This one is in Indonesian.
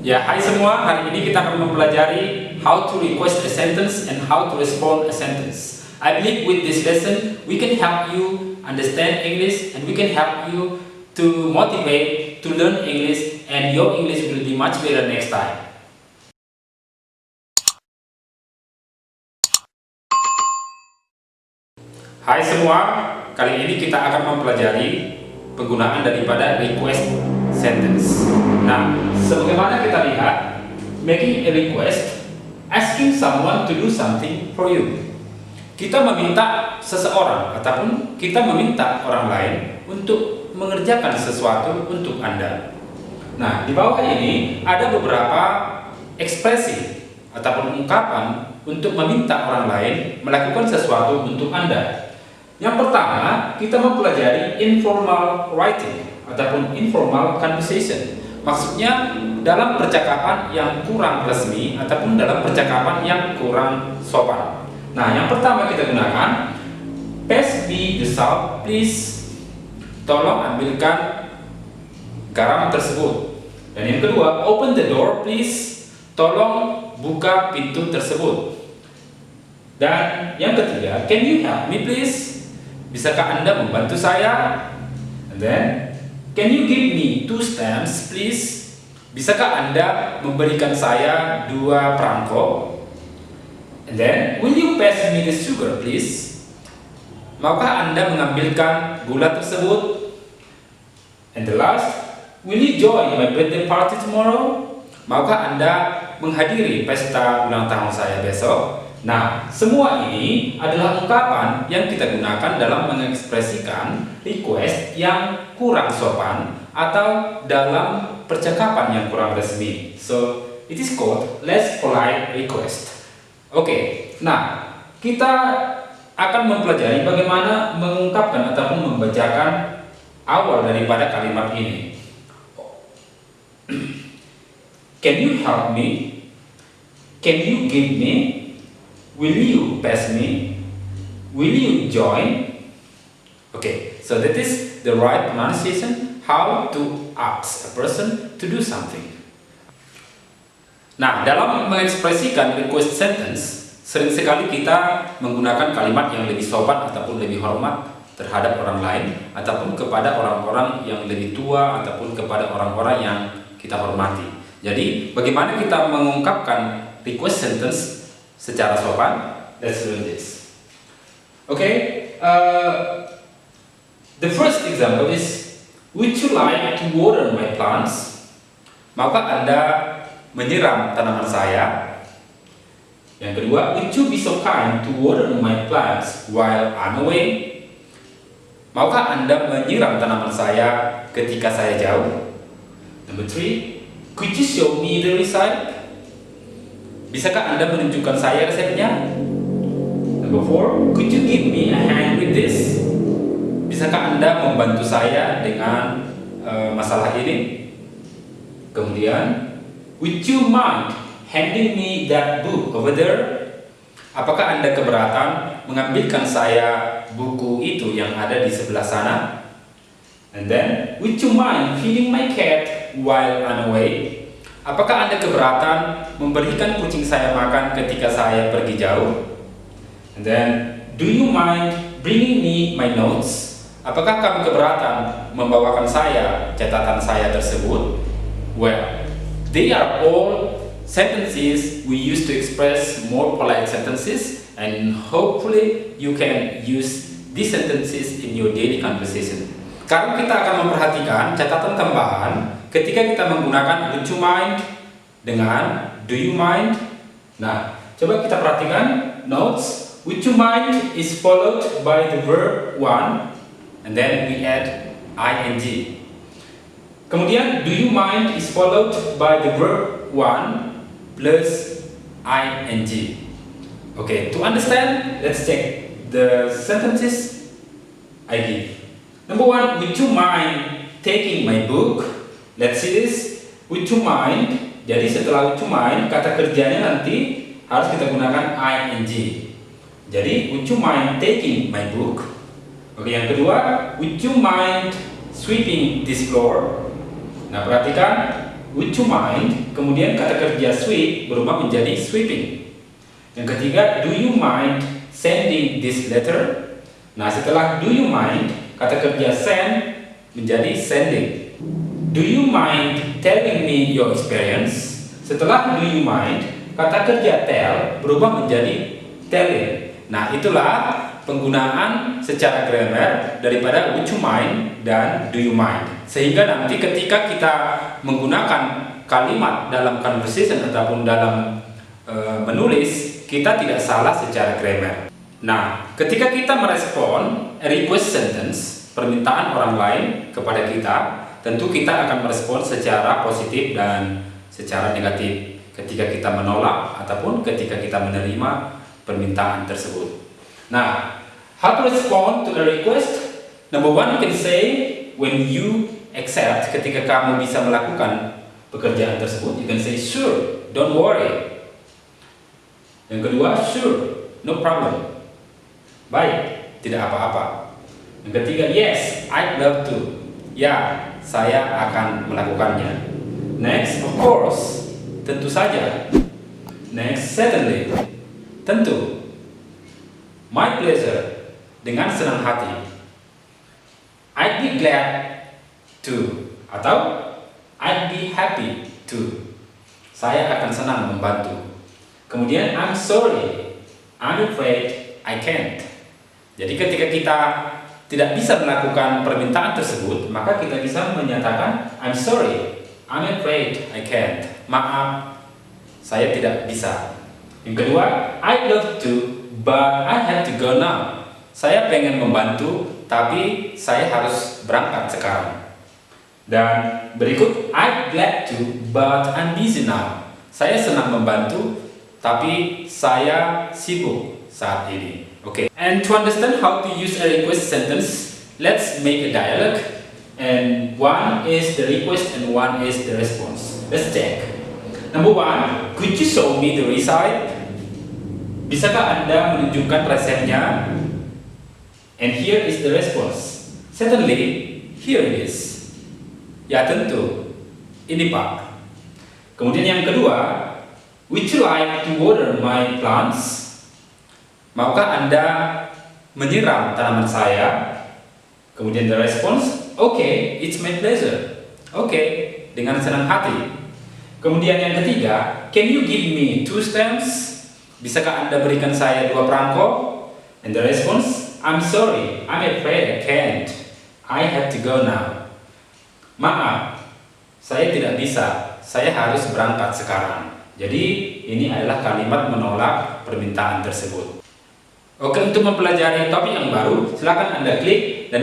Ya, hai semua. Hari ini kita akan mempelajari how to request a sentence and how to respond a sentence. I believe with this lesson, we can help you understand English and we can help you to motivate to learn English, and your English will be much better next time. Hai semua, kali ini kita akan mempelajari penggunaan daripada request sentence. Nah, sebagaimana kita lihat, making a request, asking someone to do something for you. Kita meminta seseorang ataupun kita meminta orang lain untuk mengerjakan sesuatu untuk Anda. Nah, di bawah ini ada beberapa ekspresi ataupun ungkapan untuk meminta orang lain melakukan sesuatu untuk Anda. Yang pertama, kita mempelajari informal writing ataupun informal conversation. Maksudnya dalam percakapan yang kurang resmi ataupun dalam percakapan yang kurang sopan. Nah, yang pertama kita gunakan, pass me the salt please. Tolong ambilkan garam tersebut. Dan yang kedua, open the door please. Tolong buka pintu tersebut. Dan yang ketiga, can you help me please? Bisakah Anda membantu saya? And then, can you give me 2 stamps please? Bisakah Anda memberikan saya 2 perangko? And then, will you pass me the sugar please? Maukah Anda mengambilkan gula tersebut? And the last, will you join my birthday party tomorrow? Maukah Anda menghadiri pesta ulang tahun saya besok? Nah, semua ini adalah ungkapan yang kita gunakan dalam mengekspresikan request yang kurang sopan atau dalam percakapan yang kurang resmi. So, it is called less polite request. Oke, nah, kita akan mempelajari bagaimana mengungkapkan ataupun membacakan awal daripada kalimat ini. Can you help me? Can you give me? Will you pass me? Will you join? Okay, so that is the right pronunciation, how to ask a person to do something. Nah, dalam mengekspresikan request sentence, sering sekali kita menggunakan kalimat yang lebih sopan ataupun lebih hormat terhadap orang lain ataupun kepada orang-orang yang lebih tua ataupun kepada orang-orang yang kita hormati. Jadi, bagaimana kita mengungkapkan request sentence secara sopan? Let's learn this. Okay, the first example is, would you like to water my plants? Maukah Anda menyiram tanaman saya? Yang kedua, would you be so kind to water my plants while I'm away? Maukah Anda menyiram tanaman saya ketika saya jauh? Number 3, could you show me the recipe? Bisakah Anda menunjukkan saya resepnya? Number 4, could you give me a hand with this? Bisakah Anda membantu saya dengan masalah ini? Kemudian, would you mind handing me that book over there? Apakah Anda keberatan mengambilkan saya buku itu yang ada di sebelah sana? And then, would you mind feeding my cat while I'm away? Apakah Anda keberatan memberikan kucing saya makan ketika saya pergi jauh? And then, do you mind bringing me my notes? Apakah kamu keberatan membawakan saya catatan saya tersebut? Well, they are all sentences we use to express more polite sentences, and hopefully you can use these sentences in your daily conversation. Sekarang kita akan memperhatikan catatan tambahan ketika kita menggunakan would you mind dengan do you mind. Nah, coba kita perhatikan notes. Would you mind is followed by the verb one, and then we add ing. Kemudian do you mind is followed by the verb one plus ing. Okay, to understand, let's check the sentences I give. Number 1, would you mind taking my book? Let's see this. Would you mind? Jadi setelah would you mind, kata kerjanya nanti harus kita gunakan ing. Jadi, would you mind taking my book? Oke, yang kedua, would you mind sweeping this floor? Nah, perhatikan, would you mind, kemudian kata kerja sweep berubah menjadi sweeping. Yang ketiga, do you mind sending this letter? Nah, setelah do you mind, kata kerja send menjadi sending. Do you mind telling me your experience? Setelah do you mind, kata kerja tell berubah menjadi telling. Nah, itulah penggunaan secara grammar daripada would you mind dan do you mind. Sehingga nanti ketika kita menggunakan kalimat dalam conversation ataupun dalam menulis, kita tidak salah secara grammar. Nah, ketika kita merespon a request sentence, permintaan orang lain kepada kita, tentu kita akan merespon secara positif dan secara negatif ketika kita menolak ataupun ketika kita menerima permintaan tersebut. Nah, how to respond to a request? Number one, you can say when you accept, ketika kamu bisa melakukan pekerjaan tersebut, you can say sure, don't worry. Yang kedua, sure, no problem. Baik, tidak apa-apa. Yang ketiga, yes, I'd love to. Ya, saya akan melakukannya. Next, of course, tentu saja. Next, certainly, tentu. My pleasure, dengan senang hati. I'd be glad to, atau I'd be happy to. Saya akan senang membantu. Kemudian, I'm sorry, I'm afraid I can't. Jadi ketika kita tidak bisa melakukan permintaan tersebut, maka kita bisa menyatakan I'm sorry, I'm afraid I can't. Maaf, saya tidak bisa. Yang kedua, I'd love to, but I have to go now. Saya pengen membantu, tapi saya harus berangkat sekarang. Dan berikut, I'd glad to, but I'm busy now. Saya senang membantu, tapi saya sibuk saat ini. Okay. And to understand how to use a request sentence, let's make a dialogue. And one is the request and one is the response. Let's check. Number one, could you show me the receipt? Bisakah Anda menunjukkan resepnya? And here is the response. Certainly, here it is. Ya tentu, ini Pak. Kemudian yang kedua, would you like to water my plants? Maukah Anda menyiram tanaman saya? Kemudian the response, okay, it's my pleasure. Okay, dengan senang hati. Kemudian yang ketiga, can you give me 2 stamps? Bisakah Anda berikan saya 2 perangko? And the response, I'm sorry, I'm afraid I can't. I have to go now. Maaf, saya tidak bisa. Saya harus berangkat sekarang. Jadi ini adalah kalimat menolak permintaan tersebut. Oke, untuk mempelajari topik yang baru, silakan Anda klik dan